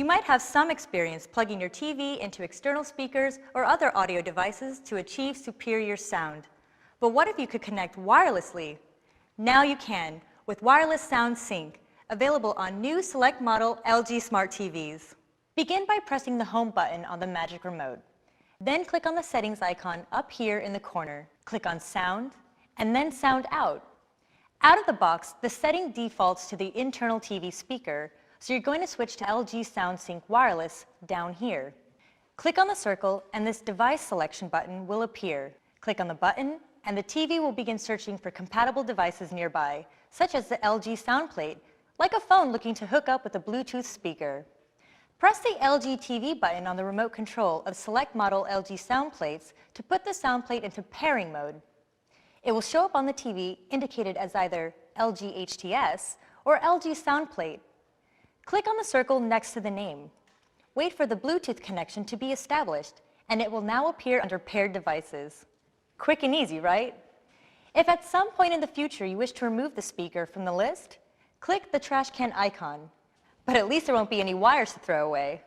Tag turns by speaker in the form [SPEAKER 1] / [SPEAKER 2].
[SPEAKER 1] might have some experience plugging your TV into external speakers or other audio devices to achieve superior sound. But what if you could connect wirelessly? Now you can with Wireless Sound Sync, available on new select model LG Smart TVs. Begin by pressing the Home button on the Magic Remote. Then click on the settings icon up here in the corner. Click on Sound, and then Sound Out. Out of the box, the setting defaults to the internal TV speaker, so you're going to switch to LG Sound Sync Wireless down here. Click on the circle, and this device selection button will appear. Click on the button, and the TV will begin searching for compatible devices nearby, such as the LG sound plate, like a phone looking to hook up with a Bluetooth speaker. Press the LG TV button on the remote control of select model LG sound plates to put the sound plate into pairing mode. It will show up on the TV indicated as either LG HTS or LG sound plate. Click on the circle next to the name. Wait for the Bluetooth connection to be established, and it will now appear under paired devices. Quick and easy, right? If at some point in the future you wish to remove the speaker from the list, click the trash can icon. But at least there won't be any wires to throw away.